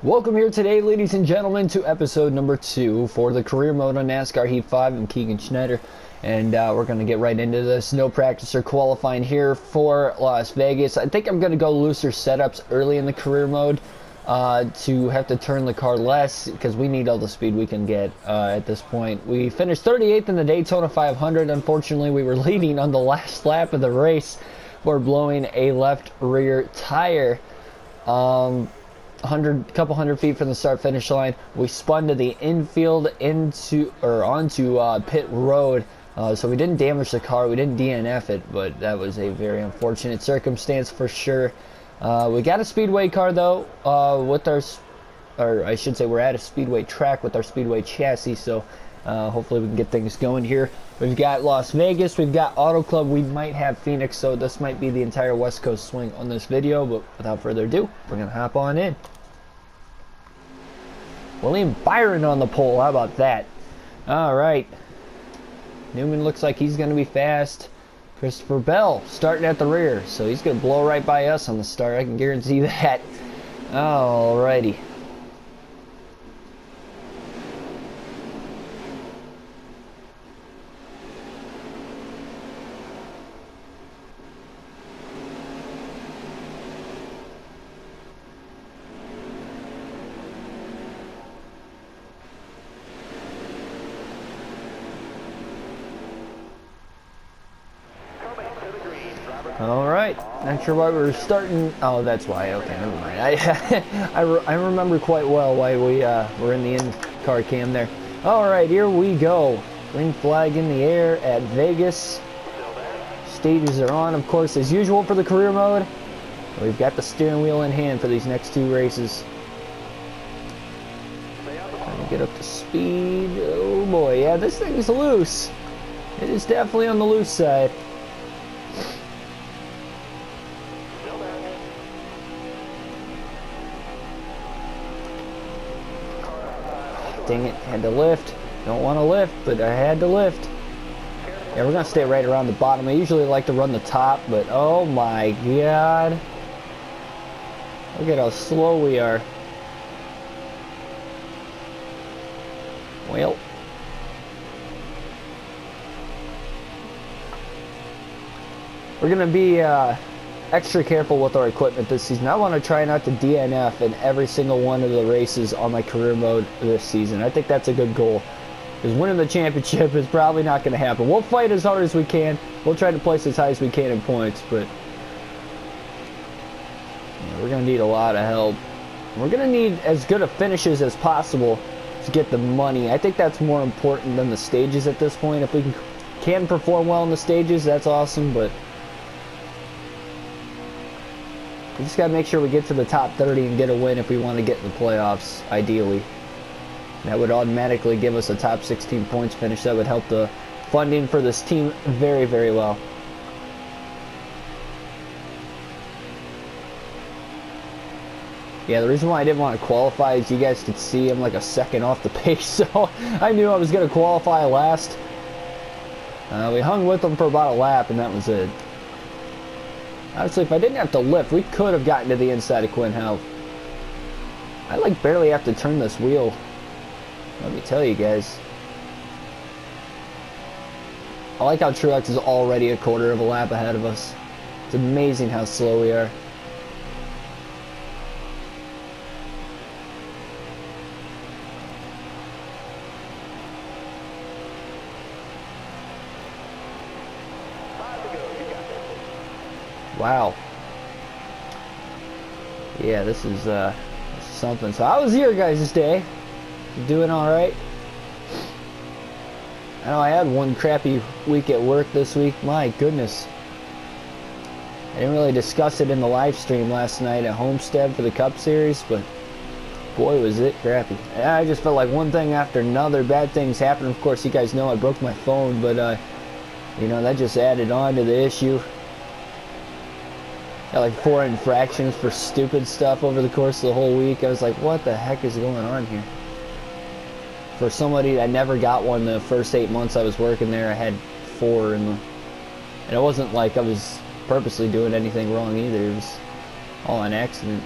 Welcome here today, ladies and gentlemen, to episode number 2 for the career mode on NASCAR Heat 5. I'm Keegan Schneider, and we're going to get right into this. No practice or qualifying here for Las Vegas. I think I'm going to go looser setups early in the career mode to have to turn the car less, because we need all the speed we can get at this point. We finished 38th in the Daytona 500. Unfortunately, we were leading on the last lap of the race for blowing a left rear tire. Couple hundred feet from the start finish line, we spun to the infield onto pit road, so we didn't damage the car, we didn't DNF it, but that was a very unfortunate circumstance for sure. We got a speedway car though, with or I should say we're at a speedway track with our speedway chassis, so hopefully we can get things going here. We've got Las Vegas, we've got Auto Club, we might have Phoenix, so this might be the entire West Coast swing on this video, but without further ado, we're going to hop on in. William Byron on the pole, how about that? Alright. Newman looks like he's going to be fast. Christopher Bell starting at the rear, so he's going to blow right by us on the start, I can guarantee that. Alrighty. Alright, not sure why we were starting. Oh, that's why. Okay, never mind. I remember quite well why we were in the in-car cam there. Alright, here we go. Green flag in the air at Vegas. Stages are on, of course, as usual for the career mode. We've got the steering wheel in hand for these next two races. Trying to get up to speed. Oh boy, yeah, this thing is loose. It is definitely on the loose side. Dang it, had to lift. Don't want to lift, but I had to lift. Yeah, we're going to stay right around the bottom. I usually like to run the top, but oh my god. Look at how slow we are. Well. We're going to be extra careful with our equipment this season. I want to try not to DNF in every single one of the races on my career mode this season. I think that's a good goal, because winning the championship is probably not going to happen. We'll fight as hard as we can. We'll try to place as high as we can in points, but yeah, we're going to need a lot of help. We're going to need as good of finishes as possible to get the money. I think that's more important than the stages at this point. If we can perform well in the stages, that's awesome, but we just got to make sure we get to the top 30 and get a win if we want to get in the playoffs, ideally. That would automatically give us a top 16 points finish. That would help the funding for this team very, very well. Yeah, the reason why I didn't want to qualify is you guys could see I'm like a second off the pace, so I knew I was going to qualify last. We hung with them for about a lap, and that was it. Honestly, if I didn't have to lift, we could have gotten to the inside of Quinn Houff. I like barely have to turn this wheel. Let me tell you guys. I like how Truex is already a quarter of a lap ahead of us. It's amazing how slow we are. Wow. Yeah, this is something. So how was your guys' day? You doing alright? I know I had one crappy week at work this week. My goodness. I didn't really discuss it in the live stream last night at Homestead for the Cup Series, but boy was it crappy. I just felt like one thing after another. Bad things happened. Of course, you guys know I broke my phone, but you know, that just added on to the issue. Got like 4 infractions for stupid stuff over the course of the whole week. I was like, what the heck is going on here? For somebody that never got one the first 8 months I was working there, I had 4 and it wasn't like I was purposely doing anything wrong either. It was all an accident.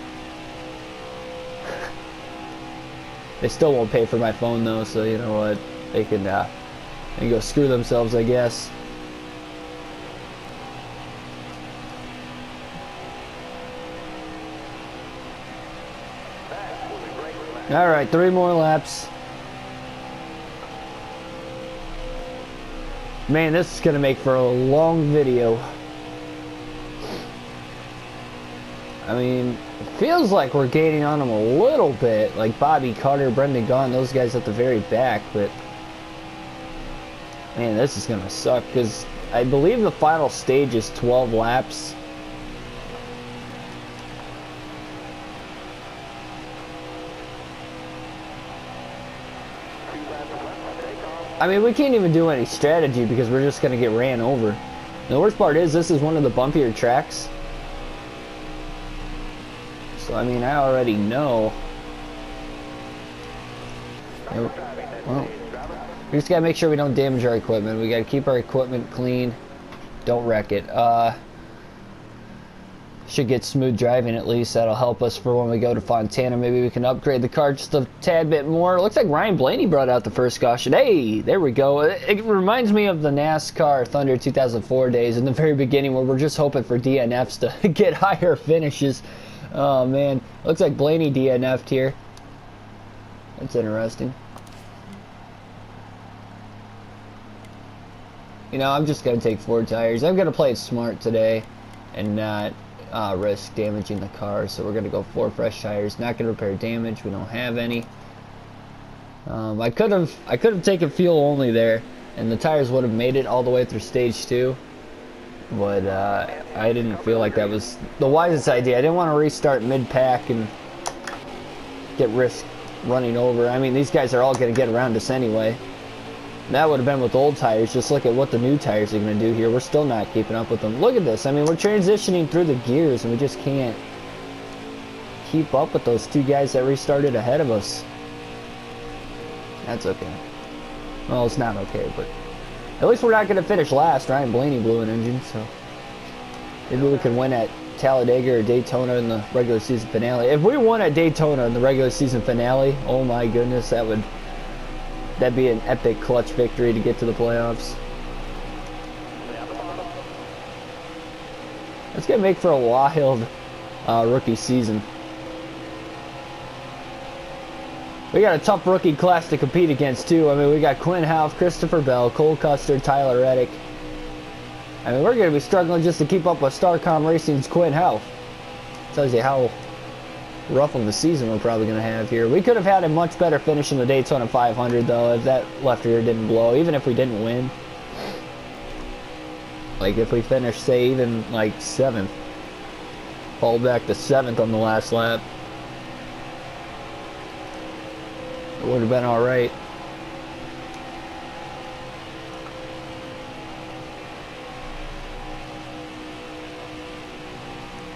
They still won't pay for my phone though, so you know what? They can go screw themselves, I guess. All right, 3 more laps. Man, this is gonna make for a long video. I mean, it feels like we're gaining on them a little bit, like Bobby Carter, Brendan Gaughan, those guys at the very back, but man, this is gonna suck because I believe the final stage is 12 laps. I mean, we can't even do any strategy because we're just gonna get ran over. And the worst part is this is one of the bumpier tracks. So, I mean, I already know. Well, we just gotta make sure we don't damage our equipment. We gotta keep our equipment clean. Don't wreck it. Should get smooth driving at least. That'll help us for when we go to Fontana. Maybe we can upgrade the car just a tad bit more. It looks like Ryan Blaney brought out the first caution. Hey, there we go. It reminds me of the NASCAR Thunder 2004 days in the very beginning where we're just hoping for DNFs to get higher finishes. Oh man, looks like Blaney DNF'd here. That's interesting. You know, I'm just going to take 4 tires. I'm going to play it smart today and not risk damaging the car. So we're going to go 4 fresh tires. Not going to repair damage. We don't have any. I could have taken fuel only there, and the tires would have made it all the way through stage 2. But I didn't feel like that was the wisest idea. I didn't want to restart mid-pack and get risk running over. I mean, these guys are all going to get around us anyway. That would have been with old tires. Just look at what the new tires are going to do here. We're still not keeping up with them. Look at this. I mean, we're transitioning through the gears, and we just can't keep up with those 2 guys that restarted ahead of us. That's okay. Well, it's not okay, but at least we're not going to finish last. Ryan Blaney blew an engine, so maybe we can win at Talladega or Daytona in the regular season finale. If we won at Daytona in the regular season finale, oh my goodness, that'd be an epic clutch victory to get to the playoffs. That's going to make for a wild rookie season. We got a tough rookie class to compete against too. I mean, we got Quinn Houff, Christopher Bell, Cole Custer, Tyler Reddick. I mean, we're going to be struggling just to keep up with Starcom Racing's Quinn Houff. Tells you how rough of a season we're probably going to have here. We could have had a much better finish in the Daytona 500 though if that left rear didn't blow, even if we didn't win. Like if we finished, say, even like 7th. Fall back to 7th on the last lap. It would have been alright.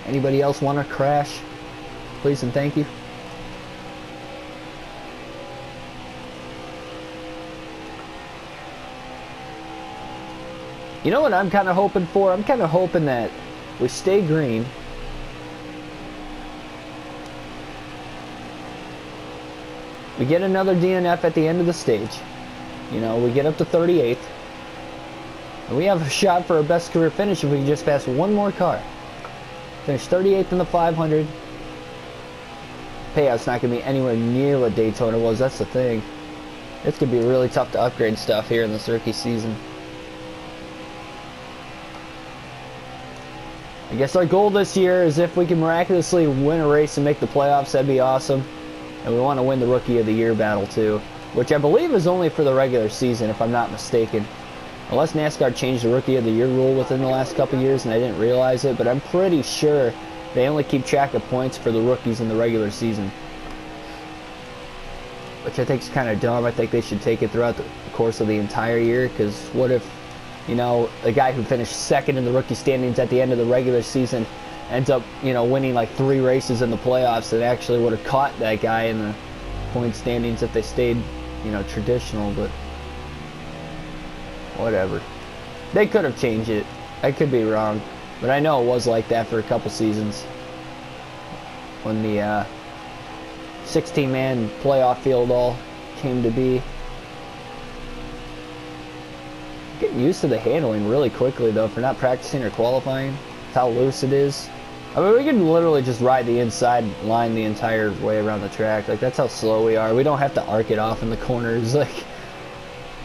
Anybody else want to crash? Please and thank you. You know what I'm kind of hoping for? I'm kind of hoping that we stay green. We get another DNF at the end of the stage. You know, we get up to 38th. And we have a shot for a best career finish if we can just pass one more car. Finish 38th in the 500. Payout's not going to be anywhere near what Daytona was. That's the thing. It's going to be really tough to upgrade stuff here in this rookie season. I guess our goal this year is if we can miraculously win a race and make the playoffs, that'd be awesome. And we want to win the Rookie of the Year battle too, which I believe is only for the regular season if I'm not mistaken. Unless NASCAR changed the Rookie of the Year rule within the last couple years and I didn't realize it, but I'm pretty sure they only keep track of points for the rookies in the regular season. Which I think is kind of dumb. I think they should take it throughout the course of the entire year, because what if, you know, the guy who finished 2nd in the rookie standings at the end of the regular season ends up, you know, winning like 3 races in the playoffs that actually would have caught that guy in the point standings if they stayed, you know, traditional, but whatever. They could have changed it. I could be wrong, but I know it was like that for a couple seasons when the 16-man playoff field all came to be. Getting used to the handling really quickly though for not practicing or qualifying. How loose it is. I mean, we can literally just ride the inside line the entire way around the track. Like, that's how slow we are. We don't have to arc it off in the corners. Like,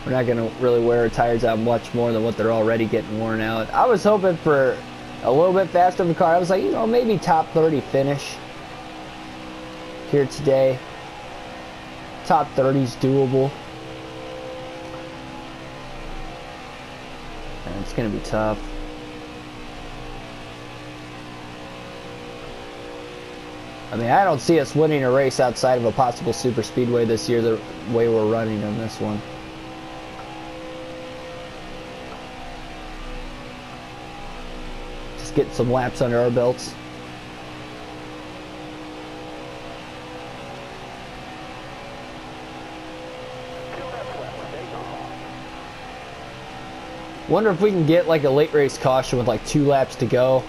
we're not going to really wear our tires out much more than what they're already getting worn out. I was hoping for a little bit faster of a car. I was like, you know, maybe top 30 finish here today. Top 30's doable. And it's going to be tough. I mean, I don't see us winning a race outside of a possible super speedway this year the way we're running on this one. Just get some laps under our belts. Wonder if we can get like a late race caution with like 2 laps to go.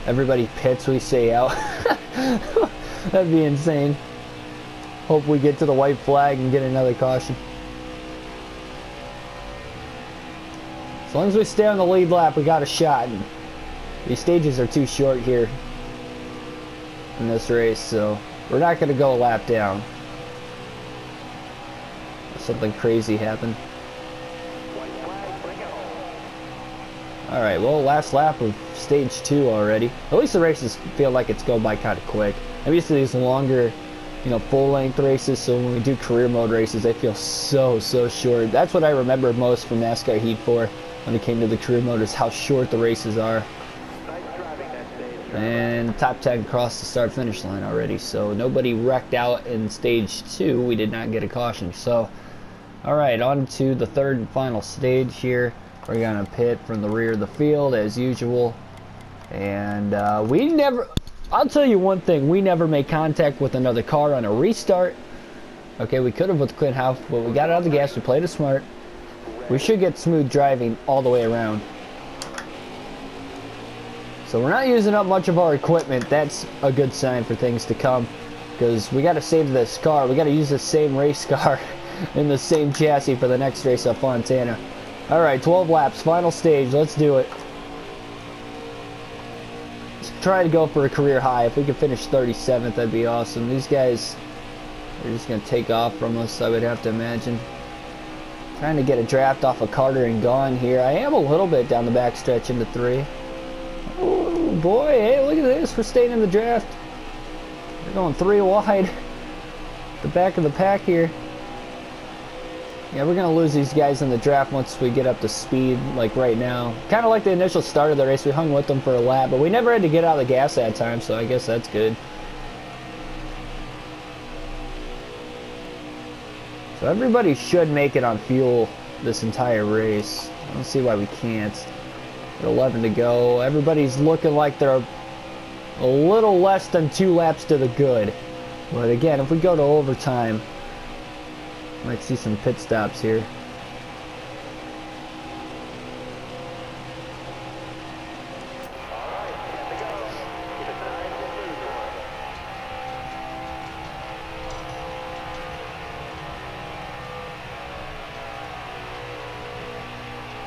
Everybody pits, we stay out. That'd be insane. Hope we get to the white flag and get another caution. As long as we stay on the lead lap, we got a shot. And these stages are too short here in this race, so we're not going to go a lap down. Something crazy happened. Alright, well, last lap of stage 2 already. At least the races feel like it's going by kind of quick. I'm used to these longer, you know, full-length races, so when we do career mode races, they feel so short. That's what I remember most from NASCAR Heat 4 when it came to the career mode, is how short the races are. And top 10 crossed the start-finish line already, so nobody wrecked out in stage 2. We did not get a caution. So, alright, on to the third and final stage here. We're gonna pit from the rear of the field as usual, and I'll tell you one thing, we never made contact with another car on a restart. Okay, we could have with Clint House, but we got out of the gas, we played it smart. We should get smooth driving all the way around. So we're not using up much of our equipment. That's a good sign for things to come, because we got to save this car. We got to use the same race car in the same chassis for the next race at Fontana. Alright, 12 laps, final stage, let's do it. Let's try to go for a career high. If we could finish 37th, that'd be awesome. These guys are just going to take off from us, I would have to imagine. Trying to get a draft off of Carter and Gone here. I am a little bit down the backstretch into 3. Oh boy, hey, look at this, we're staying in the draft. We're going 3 wide. The back of the pack here. Yeah, we're going to lose these guys in the draft once we get up to speed, like right now. Kind of like the initial start of the race, we hung with them for a lap, but we never had to get out of the gas that time, so I guess that's good. So everybody should make it on fuel this entire race. I don't see why we can't. With 11 to go. Everybody's looking like they're a little less than 2 laps to the good. But again, if we go to overtime, might see some pit stops here.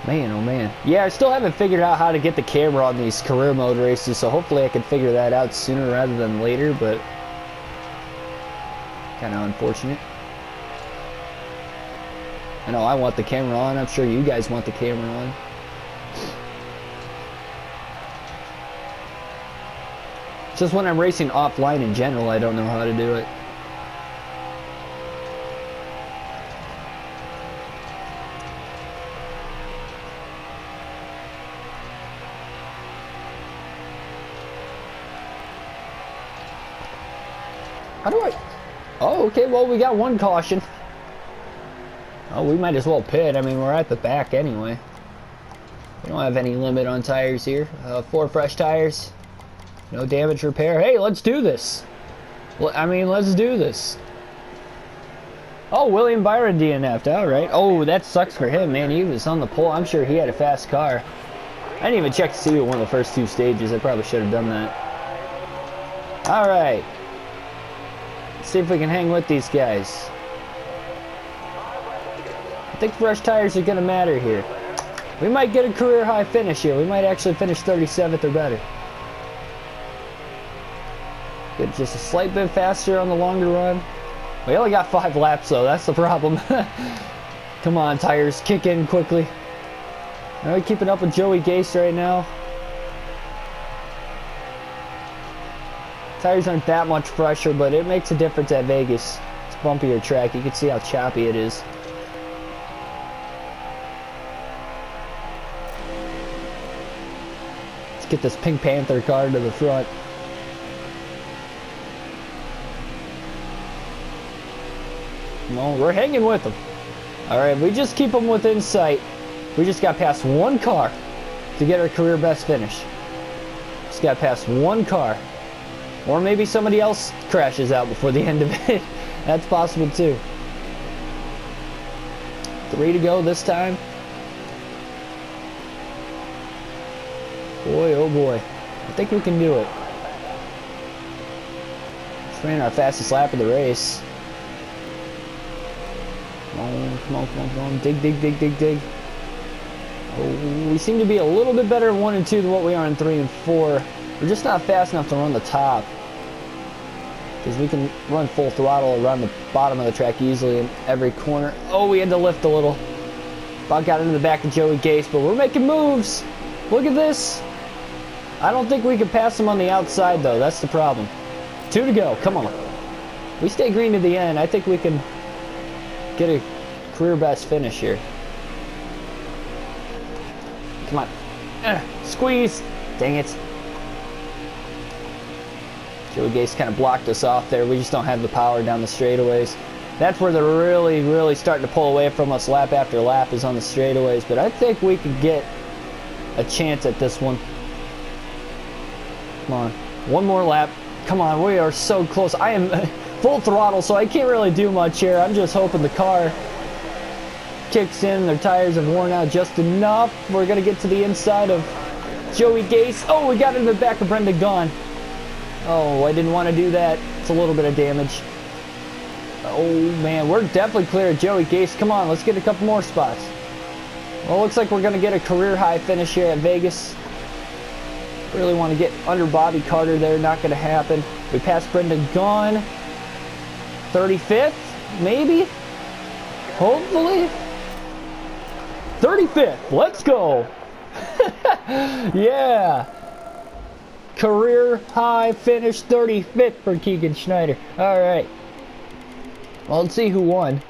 Man, oh man. Yeah, I still haven't figured out how to get the camera on these career mode races, so hopefully I can figure that out sooner rather than later, but kind of unfortunate. I know I want the camera on. I'm sure you guys want the camera on. Just when I'm racing offline in general, I don't know how to do it. How do I... Oh, okay, well, we got 1 caution. Oh, we might as well pit. I mean, we're at the back anyway. We don't have any limit on tires here. 4 fresh tires. No damage repair. Hey, let's do this. Well, I mean, let's do this. Oh, William Byron DNF'd. All right. Oh, that sucks for him, man. He was on the pole. I'm sure he had a fast car. I didn't even check to see who won the first 2 stages. I probably should have done that. All right. See if we can hang with these guys. I think fresh tires are going to matter here. We might get a career high finish here. We might actually finish 37th or better. Get just a slight bit faster on the longer run. We only got 5 laps though, that's the problem. Come on, tires, kick in quickly. Are we keeping up with Joey Gase right now? Tires aren't that much fresher, but it makes a difference at Vegas. It's a bumpier track. You can see how choppy it is. Let's get this Pink Panther car to the front. No, we're hanging with them. Alright, we just keep them within sight. We just got past one car to get our career best finish. Just got past one car. Or maybe somebody else crashes out before the end of it. That's possible too. 3 to go this time. Boy, oh boy. I think we can do it. Just ran our fastest lap of the race. Come on, come on, come on, come on. Dig, dig, dig, dig, dig. Oh, we seem to be a little bit better in 1 and 2 than what we are in 3 and 4. We're just not fast enough to run the top. Because we can run full throttle around the bottom of the track easily in every corner. Oh, we had to lift a little. About got into the back of Joey Gase, but we're making moves. Look at this. I don't think we can pass him on the outside, though. That's the problem. 2 to go. Come on. We stay green to the end. I think we can get a career best finish here. Come on. Squeeze. Dang it. Joey Gase kind of blocked us off there. We just don't have the power down the straightaways. That's where they're really, really starting to pull away from us lap after lap is on the straightaways. But I think we could get a chance at this one. Come on. One more lap. Come on. We are so close. I am full throttle, so I can't really do much here. I'm just hoping the car kicks in. Their tires have worn out just enough. We're going to get to the inside of Joey Gase. Oh, we got into the back of Brendan Gaughan. Oh, I didn't want to do that. It's a little bit of damage. Oh, man. We're definitely clear of Joey Gase. Come on, let's get a couple more spots. Well, it looks like we're going to get a career high finish here at Vegas. Really want to get under Bobby Carter there. Not going to happen. We passed Brendan Gaughan. 35th, maybe? Hopefully. 35th. Let's go. Yeah. Career high finish 35th for Keegan Schneider. Alright. Well, let's see who won.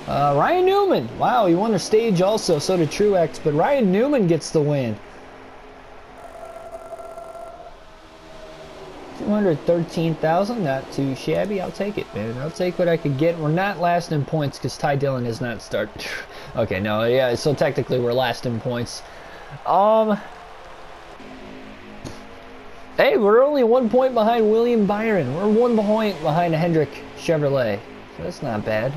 Ryan Newman. Wow, he won a stage also. So did Truex. But Ryan Newman gets the win. 213,000. Not too shabby. I'll take it, man. I'll take what I could get. We're not last in points because Ty Dillon has not started. Okay, no. Yeah, so technically we're last in points. Hey, we're only 1 point behind William Byron. We're 1 point behind Hendrick Chevrolet. So that's not bad.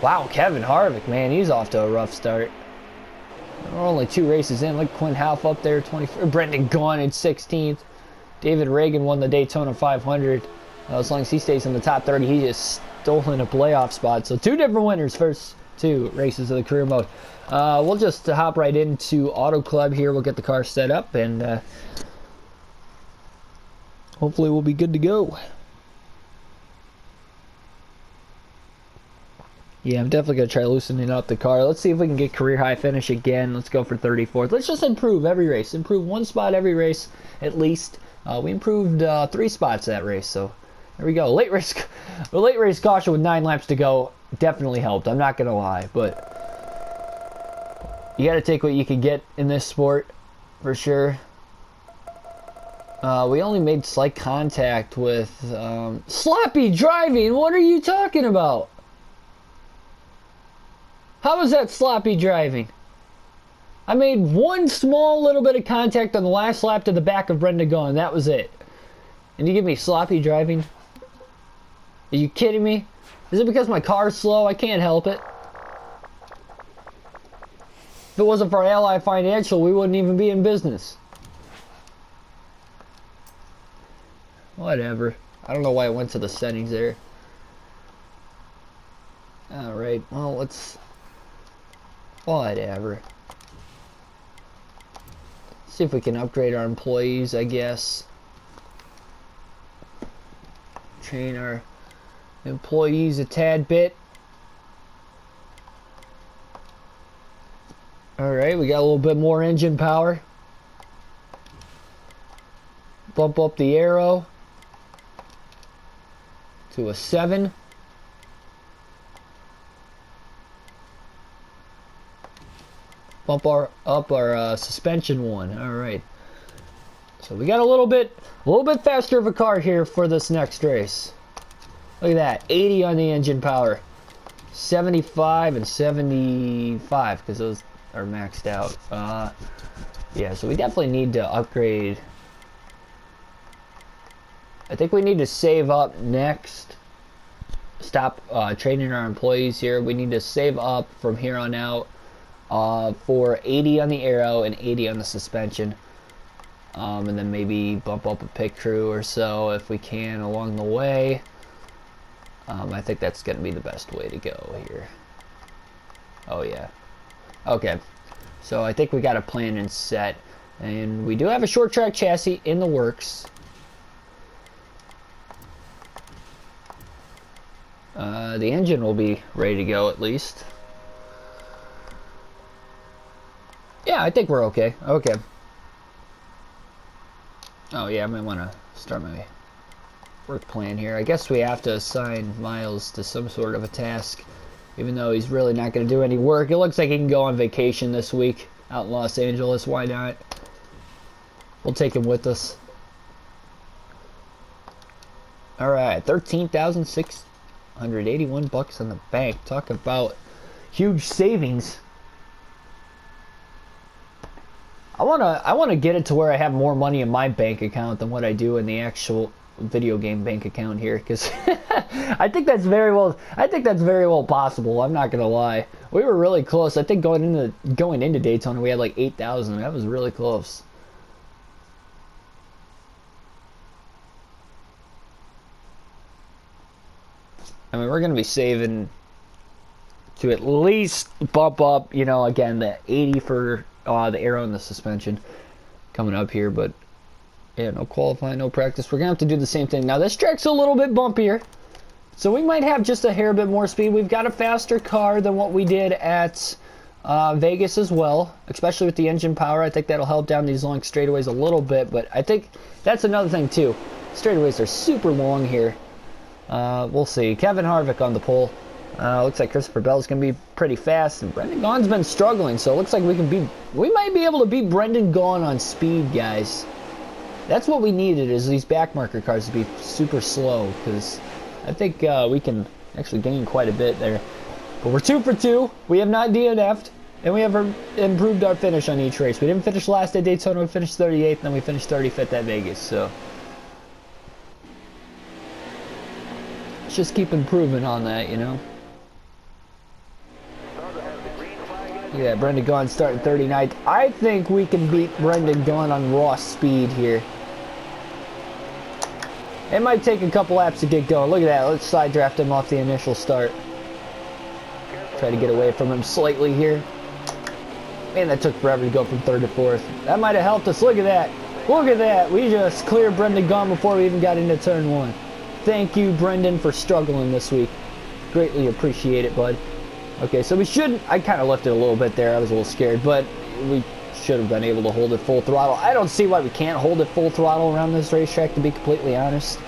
Wow, Kevin Harvick, man, he's off to a rough start. We're only 2 races in. Look, Quinn Half up there, 24. Brendan Gaughan in 16th. David Reagan won the Daytona 500. As long as he stays in the top 30, he just stolen a playoff spot. So 2 different winners, first 2 races of the career mode. We'll just hop right into Auto Club here. We'll get the car set up and hopefully we'll be good to go. Yeah, I'm definitely going to try loosening up the car. Let's see if we can get career high finish again. Let's go for 34th. Let's just improve every race. Improve 1 spot every race at least. We improved 3 spots that race, so there we go. Late race caution with 9 laps to go definitely helped. I'm not going to lie, but you got to take what you can get in this sport for sure. We only made slight contact with sloppy driving. What are you talking about? How was that sloppy driving? I made 1 small little bit of contact on the last lap to the back of Brendan Gaughan. That was it. And you give me sloppy driving? Are you kidding me? Is it because my car's slow? I can't help it. If it wasn't for Ally Financial, we wouldn't even be in business. Whatever. I don't know why I went to the settings there. Alright, well, let's... whatever. See if we can upgrade our employees, I guess. Train our employees a tad bit. Alright, we got a little bit more engine power. Bump up the aero to a 7. Bump up our suspension 1. All right. So we got a little bit faster of a car here for this next race. Look at that, 80 on the engine power, 75 and 75 because those are maxed out. Yeah, so we definitely need to upgrade. I think we need to save up next. Stop training our employees here. We need to save up from here on out for 80 on the aero and 80 on the suspension. And then maybe bump up a pit crew or so if we can along the way. I think that's going to be the best way to go here. Oh yeah. Okay. So I think we got a plan and set. And we do have a short track chassis in the works. The engine will be ready to go at least. Yeah, I think we're okay. Okay. Oh yeah, I might want to start my work plan here. I guess we have to assign Miles to some sort of a task, even though he's really not going to do any work. It looks like he can go on vacation this week out in Los Angeles. Why not? We'll take him with us. All right, 13,681 bucks in the bank. Talk about huge savings. I wanna get it to where I have more money in my bank account than what I do in the actual video game bank account here, because I think that's very well possible. I'm not gonna lie. We were really close. I think going into Daytona we had like 8,000. That was really close. I mean, we're gonna be saving to at least bump up, you know, again the 80 for the aero and the suspension coming up here. But yeah, no qualifying, no practice. We're gonna have to do the same thing. Now this track's a little bit bumpier, so we might have just a hair bit more speed. We've got a faster car than what we did at Vegas as well, especially with the engine power. I think that'll help down these long straightaways a little bit, but I think that's another thing too. Straightaways are super long here. We'll see. Kevin Harvick on the pole. Looks like Christopher Bell's gonna be pretty fast, and Brendan Gaughan's been struggling, so it looks like we might be able to beat Brendan Gaughan on speed, guys. That's what we needed, is these backmarker cars to be super slow, because I think we can actually gain quite a bit there. But we're 2 for 2. We have not DNF'd, and we have improved our finish on each race. We didn't finish last at Daytona. We finished 38th, and then we finished 35th at Vegas. So let's just keep improving on that, you know. Yeah, Brendan Gaughan starting 39th. I think we can beat Brendan Gaughan on raw speed here. It might take a couple laps to get going. Look at that. Let's side draft him off the initial start. Try to get away from him slightly here. Man, that took forever to go from 3rd to 4th. That might have helped us. Look at that. Look at that. We just cleared Brendan Gaughan before we even got into turn 1. Thank you, Brendan, for struggling this week. Greatly appreciate it, bud. Okay, so we should... I kind of left it a little bit there. I was a little scared, but we should have been able to hold it full throttle. I don't see why we can't hold it full throttle around this racetrack, to be completely honest.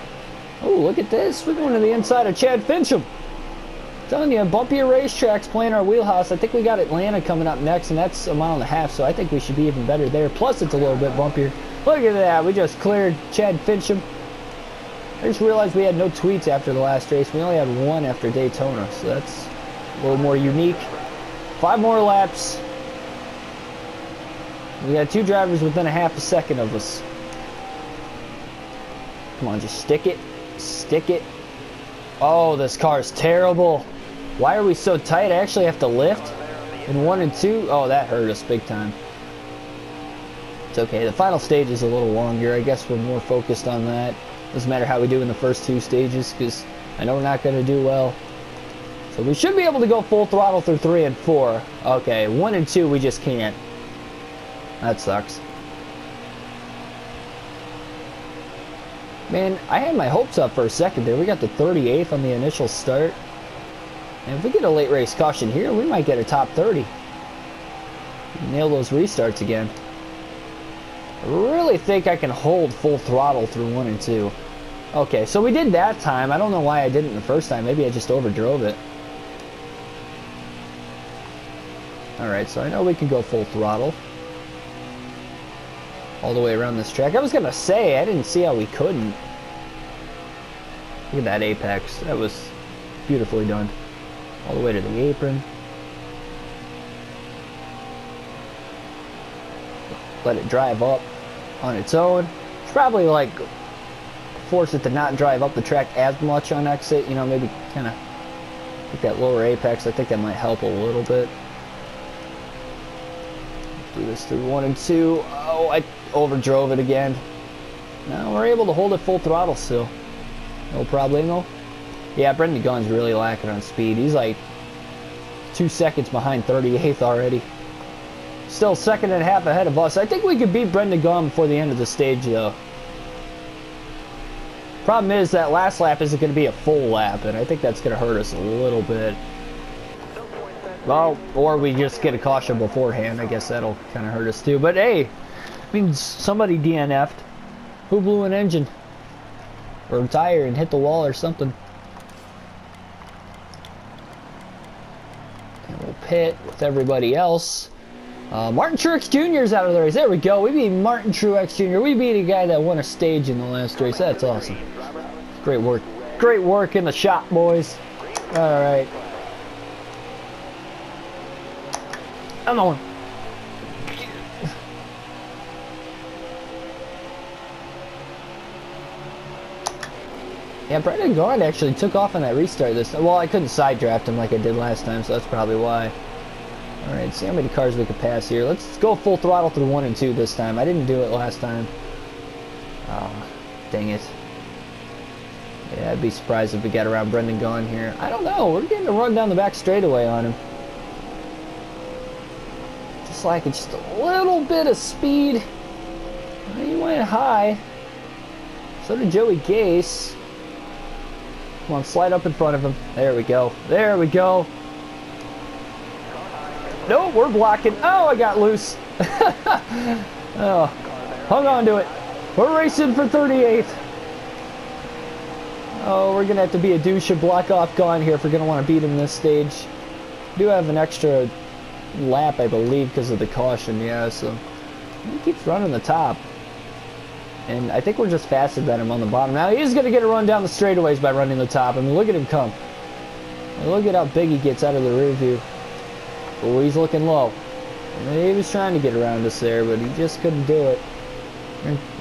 Oh, look at this. We're going to the inside of Chad Fincham. I'm telling you, bumpier racetracks playing our wheelhouse. I think we got Atlanta coming up next, and that's 1.5 miles, so I think we should be even better there. Plus, it's a little bit bumpier. Look at that. We just cleared Chad Fincham. I just realized we had no tweets after the last race. We only had one after Daytona, so that's a little more unique. 5 more laps. We got 2 drivers within a half a second of us. Come on, just stick it. Stick it. Oh, this car is terrible. Why are we so tight? I actually have to lift in 1 and 2. Oh, that hurt us big time. It's okay. The final stage is a little longer. I guess we're more focused on that. Doesn't matter how we do in the first 2 stages, because I know we're not going to do well. So we should be able to go full throttle through 3 and 4. Okay, 1 and 2 we just can't. That sucks. Man, I had my hopes up for a second there. We got the 38th on the initial start. And if we get a late race caution here, we might get a top 30. Nail those restarts again. I really think I can hold full throttle through 1 and 2. Okay, so we did that time. I don't know why I didn't the first time. Maybe I just overdrove it. Alright, so I know we can go full throttle all the way around this track. I was gonna say, I didn't see how we couldn't. Look at that apex. That was beautifully done. All the way to the apron. Let it drive up on its own. It's probably like force it to not drive up the track as much on exit. You know, maybe kind of get that lower apex. I think that might help a little bit. Do this through 1 and 2. Oh, I overdrove it again. Now we're able to hold it full throttle still. No problemo. Yeah, Brendan Gunn's really lacking on speed. He's like 2 seconds behind 38th already. Still 2.5 seconds ahead of us. I think we could beat Brendan Gunn before the end of the stage though. Problem is that last lap isn't going to be a full lap, and I think that's going to hurt us a little bit. Well, or we just get a caution beforehand. I guess that'll kind of hurt us too. But hey, means somebody DNF'd. Who blew an engine? Or a tire and hit the wall or something. And we'll pit with everybody else. Martin Truex Jr. is out of the race. There we go. We beat Martin Truex Jr. We beat a guy that won a stage in the last race. That's awesome. Great work. Great work in the shop, boys. All right. I'm on. Yeah, Brendan Gaughan actually took off on that restart this time. Well, I couldn't side draft him like I did last time, so that's probably why. Alright, see how many cars we can pass here. Let's go full throttle through 1 and 2 this time. I didn't do it last time. Oh, dang it. Yeah, I'd be surprised if we got around Brendan Gaughan here. I don't know. We're getting a run down the back straightaway on him. Just like just a little bit of speed. He went high. So did Joey Gase. Come on, slide up in front of him. There we go. There we go. No, we're blocking. Oh, I got loose. Oh, hung on to it. We're racing for 38th. Oh, we're going to have to be a douche and block off Gaughan here if we're going to want to beat him this stage. We do have an extra lap, I believe, because of the caution. Yeah, so he keeps running the top. And I think we're just faster than him on the bottom. Now, he's going to get a run down the straightaways by running the top. I mean, look at him come. And look at how big he gets out of the rear view. Oh, he's looking low. He was trying to get around us there, but he just couldn't do it.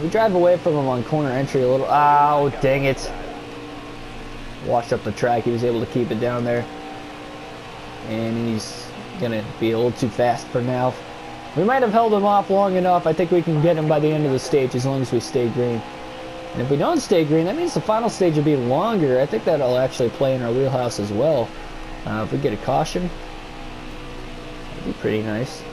We drive away from him on corner entry a little. Oh, dang it. Washed up the track. He was able to keep it down there. And he's going to be a little too fast for now. We might have held him off long enough. I think we can get him by the end of the stage as long as we stay green. And if we don't stay green, that means the final stage will be longer. I think that'll actually play in our wheelhouse as well. If we get a caution, that'd be pretty nice.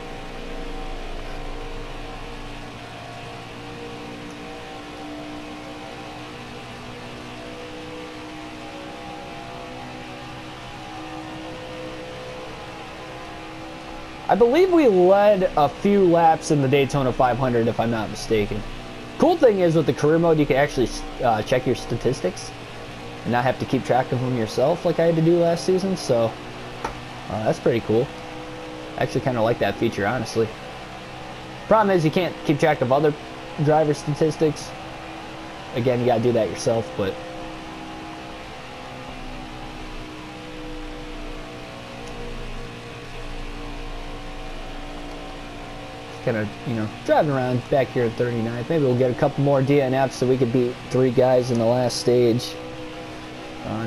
I believe we led a few laps in the Daytona 500, if I'm not mistaken. Cool thing is, with the career mode, you can actually check your statistics and not have to keep track of them yourself like I had to do last season, so that's pretty cool. I actually kind of like that feature, honestly. Problem is, you can't keep track of other driver statistics. Again, you gotta do that yourself, but kind of, you know, driving around back here at 39th. Maybe we'll get a couple more DNFs so we could beat 3 guys in the last stage.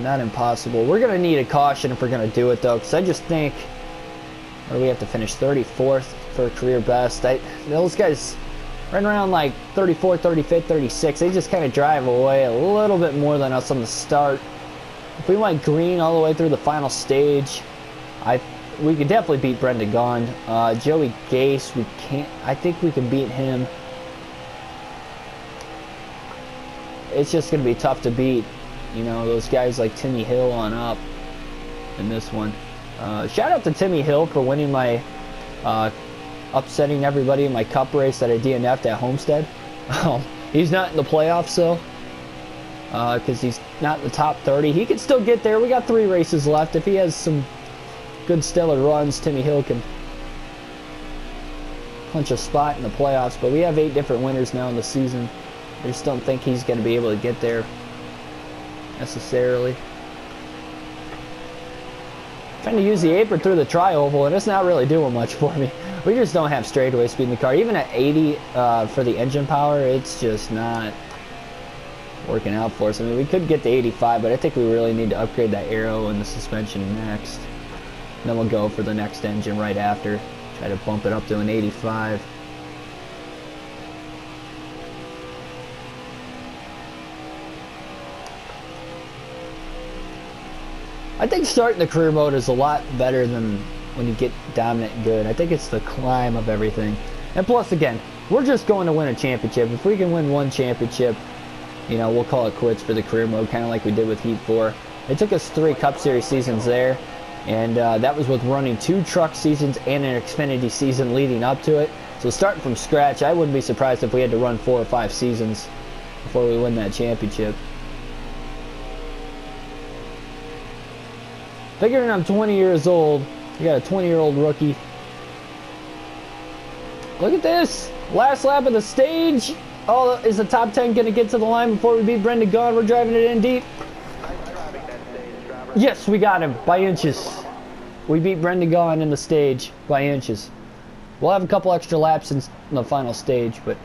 Not impossible. We're going to need a caution if we're going to do it, though, because I just think, or we have to finish 34th for a career best. Those guys right around like 34, 35, 36. They just kind of drive away a little bit more than us on the start. If we went green all the way through the final stage, we could definitely beat Brendan Gaughan. Joey Gase, we can't. I think we can beat him. It's just going to be tough to beat, you know, those guys like Timmy Hill on up in this one. Shout out to Timmy Hill for winning my, upsetting everybody in my cup race that I DNF'd at Homestead. He's not in the playoffs though, because he's not in the top 30. He can still get there. We got 3 races left. If he has some good stellar runs, Timmy Hill can punch a spot in the playoffs. But we have 8 different winners now in the season. I just don't think he's going to be able to get there necessarily. Trying to use the apron through the tri-oval, and it's not really doing much for me. We just don't have straightaway speed in the car. Even at 80 for the engine power, it's just not working out for us. I mean, we could get to 85, but I think we really need to upgrade that aero and the suspension next. And then we'll go for the next engine right after. Try to bump it up to an 85. I think starting the career mode is a lot better than when you get dominant good. I think it's the climb of everything. And plus, again, we're just going to win a championship. If we can win one championship, you know, we'll call it quits for the career mode, kind of like we did with Heat 4. It took us 3 Cup Series seasons there, and that was with running 2 truck seasons and an Xfinity season leading up to it. So starting from scratch, I wouldn't be surprised if we had to run 4 or 5 seasons before we win that championship. Figuring I'm 20 years old, you got a 20-year-old rookie. Look at this! Last lap of the stage. Oh, is the top 10 going to get to the line before we beat Brendan Gaughan? We're driving it in deep. Yes, we got him by inches. We beat Brendan Gaughan in the stage by inches. We'll have a couple extra laps in the final stage, but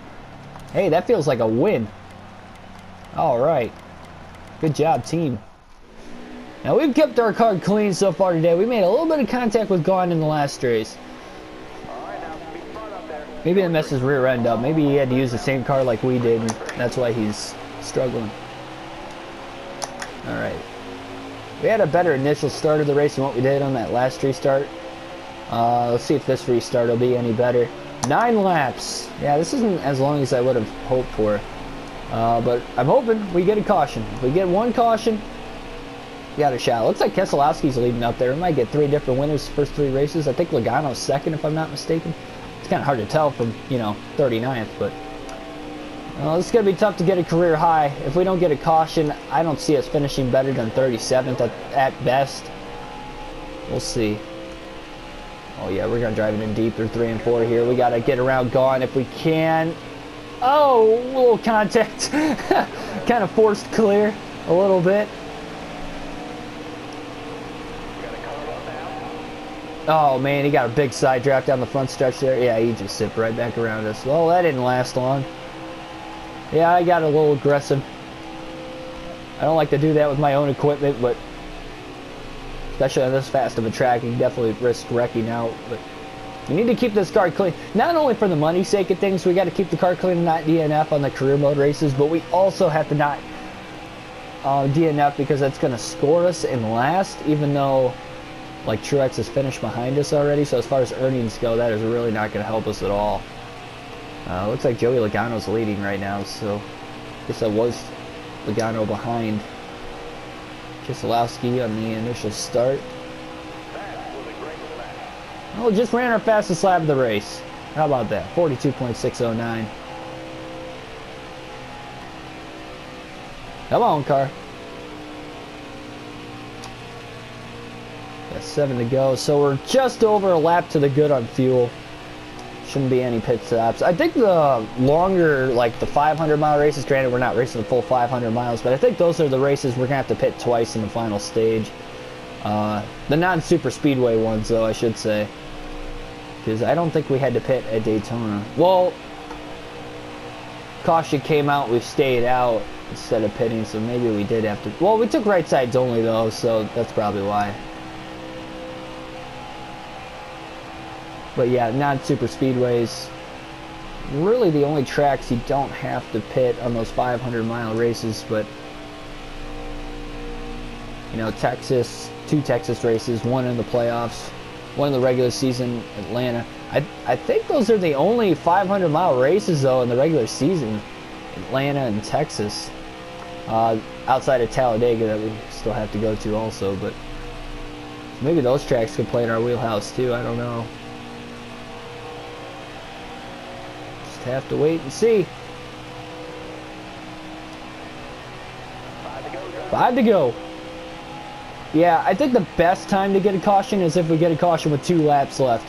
hey, that feels like a win. All right. Good job, team. Now, we've kept our car clean so far today. We made a little bit of contact with Gaughan in the last race. Maybe it messed his rear end up. Maybe he had to use the same car like we did, and that's why he's struggling. Alright. We had a better initial start of the race than what we did on that last restart. Let's see if this restart will be any better. 9 laps. Yeah, this isn't as long as I would have hoped for. But I'm hoping we get a caution. If we get 1 caution, we got a shot. Looks like Keselowski's leading up there. We might get 3 different winners first 3 races. I think Logano's second, if I'm not mistaken. It's kind of hard to tell from, you know, 39th, but this is going to be tough to get a career high. If we don't get a caution, I don't see us finishing better than 37th at best. We'll see. Oh yeah, we're going to drive it in deep through 3 and 4 here. We got to get around Gaughan if we can. Oh, a little contact. Kind of forced clear a little bit. Oh man, he got a big side draft down the front stretch there. Yeah, he just zipped right back around us. Well, that didn't last long. Yeah, I got a little aggressive. I don't like to do that with my own equipment, but especially on this fast of a track, you can definitely risk wrecking out. But we need to keep this car clean. Not only for the money's sake of things, we got to keep the car clean and not DNF on the career mode races, but we also have to not DNF because that's going to score us in last, even though like Truex has finished behind us already. So as far as earnings go, that is really not going to help us at all. Looks like Joey Logano's leading right now, so I guess that was Logano behind Keselowski on the initial start. Oh, just ran our fastest lap of the race. How about that? 42.609. Come on, car. Got 7 to go, so we're just over a lap to the good on fuel. Shouldn't be any pit stops. I think the longer, like the 500-mile races, granted we're not racing the full 500 miles, but I think those are the races we're going to have to pit twice in the final stage. The non-super speedway ones, though, I should say. Because I don't think we had to pit at Daytona. Well, caution came out, we stayed out instead of pitting, so maybe we did have to. Well, we took right sides only, though, so that's probably why. But yeah, non-super speedways, really the only tracks you don't have to pit on those 500-mile races, but you know, Texas, 2 Texas races, 1 in the playoffs, 1 in the regular season, Atlanta. I think those are the only 500-mile races though in the regular season, Atlanta and Texas, outside of Talladega that we still have to go to also, but maybe those tracks could play in our wheelhouse too, I don't know. Just have to wait and see. 5 to go. Yeah, I think the best time to get a caution is if we get a caution with 2 laps left.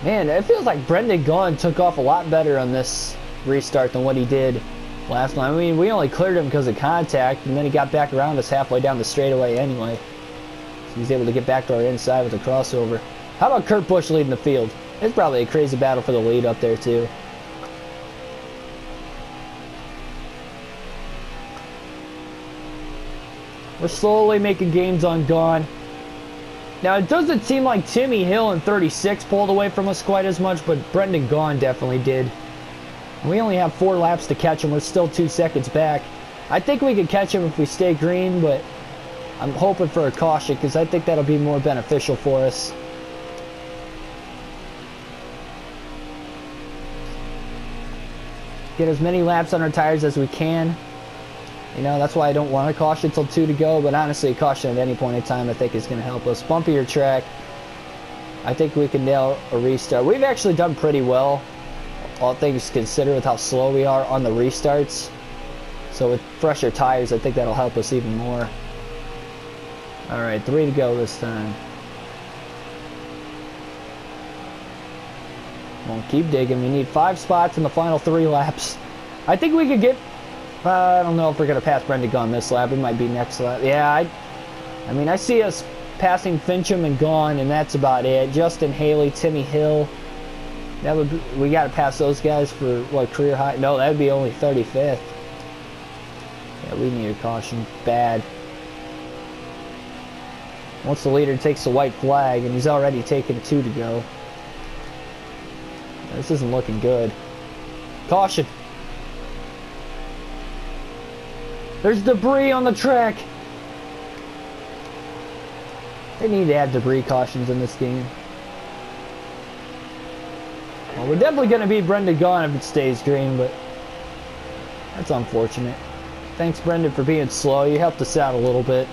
Man, it feels like Brendan Gaughan took off a lot better on this restart than what he did last time. I mean, we only cleared him because of contact, and then he got back around us halfway down the straightaway anyway. So he's able to get back to our inside with a crossover. How about Kurt Busch leading the field? It's probably a crazy battle for the lead up there too. We're slowly making gains on Gaughan. Now, it doesn't seem like Timmy Hill in 36 pulled away from us quite as much, but Brendan Gaughan definitely did. We only have 4 laps to catch him. We're still 2 seconds back. I think we could catch him if we stay green, but I'm hoping for a caution because I think that'll be more beneficial for us. Get as many laps on our tires as we can. You know, that's why I don't want a caution until 2 to go, but honestly, a caution at any point in time I think is going to help us. Bumpier track. I think we can nail a restart. We've actually done pretty well, all things considered, with how slow we are on the restarts. So with fresher tires, I think that'll help us even more. Alright, 3 to go this time. Won't keep digging. We need 5 spots in the final 3 laps. I think we could get... I don't know if we're going to pass Brendan Gaughan this lap. It might be next lap. Yeah, I mean, I see us passing Fincham and Gaughan, and that's about it. Justin Haley, Timmy Hill. That would be, we got to pass those guys for, what, career high? No, that would be only 35th. Yeah, we need a caution. Bad. Once the leader takes the white flag, and he's already taken 2 to go. This isn't looking good. Caution. There's debris on the track. They need to add debris cautions in this game. Well, we're definitely going to beat Brendan Gaughan if it stays green, but that's unfortunate. Thanks, Brendan, for being slow. You helped us out a little bit.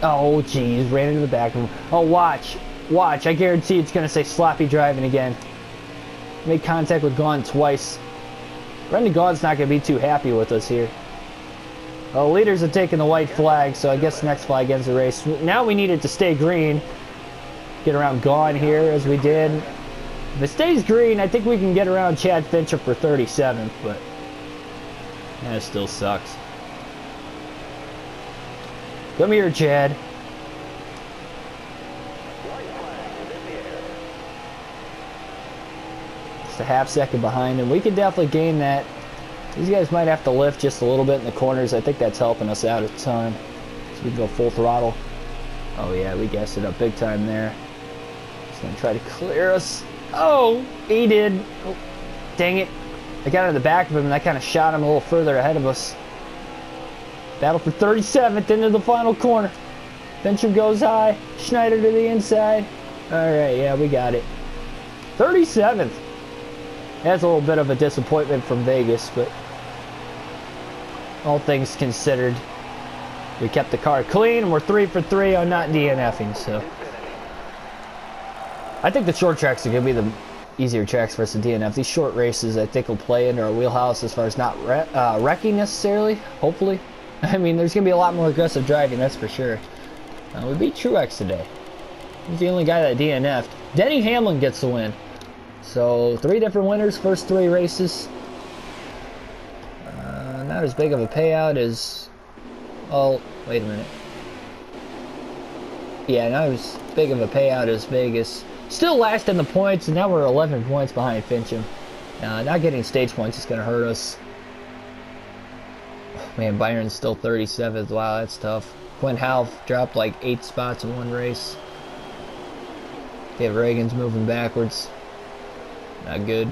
Oh, geez. Ran into the back of him. Oh, watch. Watch. I guarantee it's going to say sloppy driving again. Made contact with Gaughan twice. Brendan Gaughan's not going to be too happy with us here. Well, leaders have taken the white flag, so I guess the next flag ends the race. Now we need it to stay green. Get around Gaughan here, as we did. If it stays green, I think we can get around Chad Fincham for 37th, but that still sucks. Come here, Chad. Just a half second behind him. We can definitely gain that. These guys might have to lift just a little bit in the corners. I think that's helping us out a ton. So we can go full throttle. Oh yeah, we gassed it up big time there. He's gonna try to clear us. Oh, he did. Oh, dang it. I got in the back of him and that kind of shot him a little further ahead of us. Battle for 37th into the final corner. Fincham goes high. Schneider to the inside. Alright, yeah, we got it. 37th. That's a little bit of a disappointment from Vegas, but all things considered, we kept the car clean and we're 3 for 3 on not DNFing, so I think the short tracks are going to be the easier tracks for us to DNF. These short races I think will play into our wheelhouse as far as not wrecking necessarily, hopefully. I mean, there's going to be a lot more aggressive driving, that's for sure. We beat Truex today. He's the only guy that DNF'd. Denny Hamlin gets the win. So, 3 different winners, first 3 races. Not as big of a payout as... Oh, wait a minute. Yeah, not as big of a payout as Vegas. Still last in the points, and now we're 11 points behind Fincham. Not getting stage points is going to hurt us. Man, Byron's still 37th. Wow, that's tough. Quinn Half dropped like 8 spots in one race. Dave Reagan's moving backwards. Not good.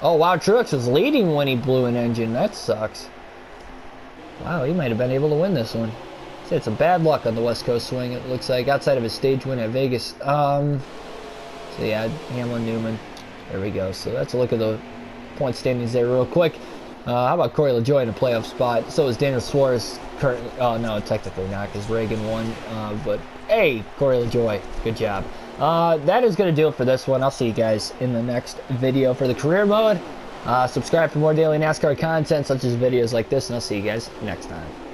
Oh, wow, Truex was leading when he blew an engine. That sucks. Wow, he might have been able to win this one. See, it's a bad luck on the West Coast swing, it looks like, outside of his stage win at Vegas. So, yeah, Hamlin, Newman. There we go. So that's a look at the point standings there real quick. How about Corey LaJoie in a playoff spot? So is Daniel Suarez currently. Oh, no, technically not because Reagan won. But, hey, Corey LaJoie, good job. That is going to do it for this one. I'll see you guys in the next video for the career mode. Subscribe for more daily NASCAR content such as videos like this, and I'll see you guys next time.